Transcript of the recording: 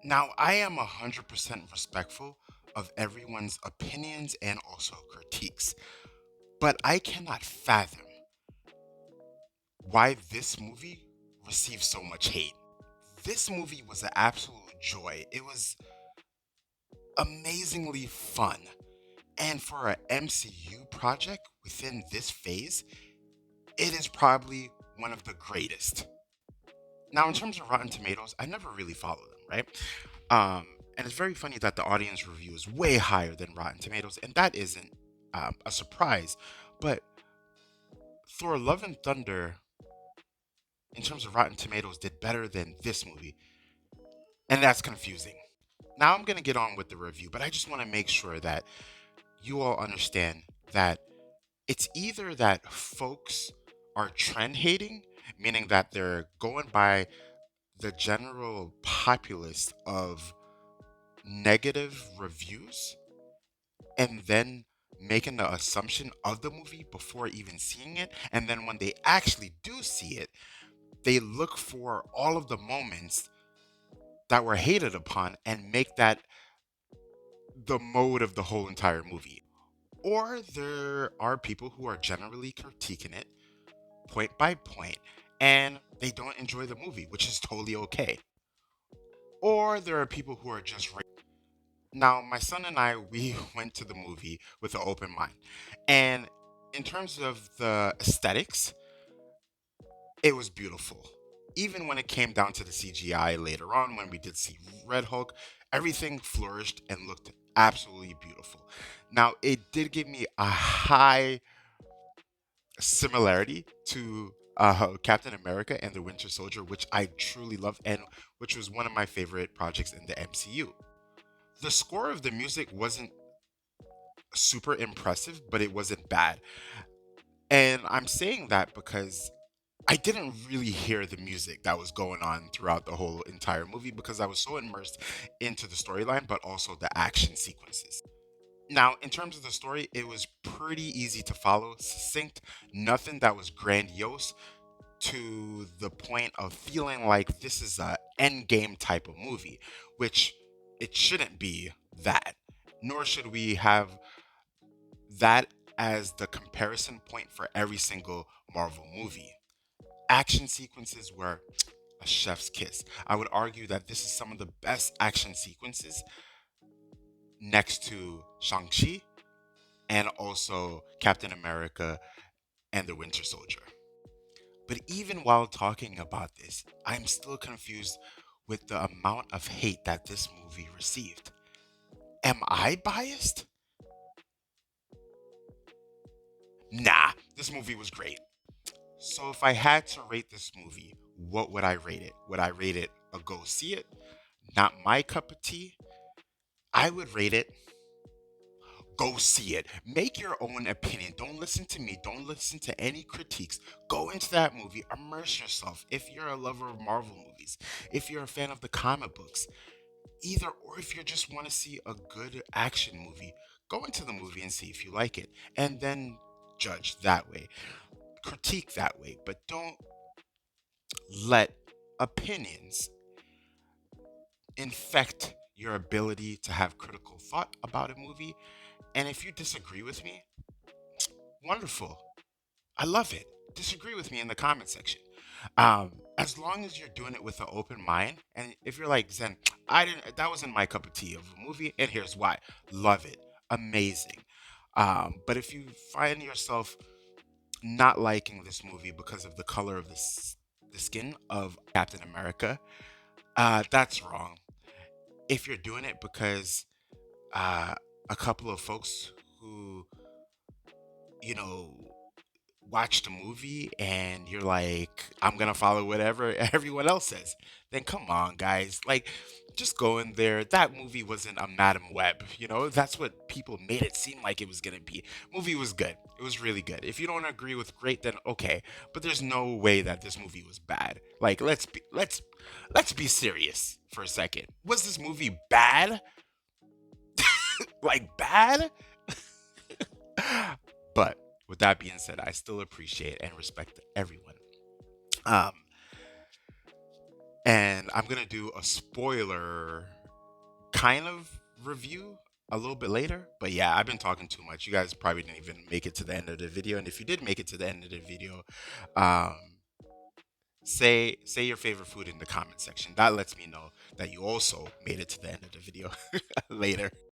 Now, I am 100% respectful of everyone's opinions and also critiques, but I cannot fathom why this movie received so much hate. This movie was an absolute joy. It was amazingly fun. And for an MCU project within this phase, it is probably one of the greatest. Now, in terms of Rotten Tomatoes, I never really follow them, right? And it's very funny that the audience review is way higher than Rotten Tomatoes, and that isn't a surprise. But Thor: Love and Thunder, in terms of Rotten Tomatoes, did better than this movie, and that's confusing. Now I'm gonna get on with the review, but I just want to make sure that you all understand that it's either that folks are trend hating, meaning that they're going by the general populace of negative reviews and then making the assumption of the movie before even seeing it. And then when they actually do see it, they look for all of the moments that were hated upon and make that the mode of the whole entire movie. Or there are people who are generally critiquing it point by point and they don't enjoy the movie, which is totally okay. Or there are people who are just now, my son and I, we went to the movie with an open mind. And in terms of the aesthetics, it was beautiful. Even when it came down to the CGI later on, when we did see Red Hulk, everything flourished and looked absolutely beautiful. Now, it did give me a high similarity to Captain America and the Winter Soldier, which I truly love and which was one of my favorite projects in the MCU. The score of the music wasn't super impressive, but it wasn't bad. And I'm saying that because I didn't really hear the music that was going on throughout the whole entire movie because I was so immersed into the storyline, but also the action sequences. Now, in terms of the story, it was pretty easy to follow, succinct, nothing that was grandiose to the point of feeling like this is a end game type of movie, which it shouldn't be that. Nor should we have that as the comparison point for every single Marvel movie. Action sequences were a chef's kiss. I would argue that this is some of the best action sequences next to Shang-Chi and also Captain America and the Winter Soldier. But even while talking about this, I'm still confused with the amount of hate that this movie received. Am I biased? Nah, this movie was great. So if I had to rate this movie, what would I rate it? Would I rate it a go see it? Not my cup of tea? I would rate it go see it. Make your own opinion. Don't listen to me. Don't listen to any critiques. Go into that movie. Immerse yourself. If you're a lover of Marvel movies, if you're a fan of the comic books, either or if you just want to see a good action movie, go into the movie and see if you like it. And then judge that way. Critique that way. But don't let opinions infect your ability to have critical thought about a movie. And if you disagree with me, wonderful. I love it. Disagree with me in the comment section. As long as you're doing it with an open mind, and if you're like Zen, I didn't. That wasn't my cup of tea of a movie, and here's why. Love it, amazing. But if you find yourself not liking this movie because of the color of the skin of Captain America, that's wrong. If you're doing it because uh, a couple of folks who you know watch the movie and you're like, I'm gonna follow whatever everyone else says, then come on, guys. Like, just go in there. That movie wasn't a Madam Web, That's what people made it seem like it was gonna be. Movie was good. It was really good. If you don't agree with great, then okay. But there's no way that this movie was bad. Like, let's be serious for a second. Was this movie bad? Like bad? But with that being said, I still appreciate and respect everyone. Um, and I'm gonna do a spoiler kind of review a little bit later. But yeah, I've been talking too much. You guys probably didn't even make it to the end of the video. And if you did make it to the end of the video, um, say your favorite food in the comment section. That lets me know that you also made it to the end of the video later.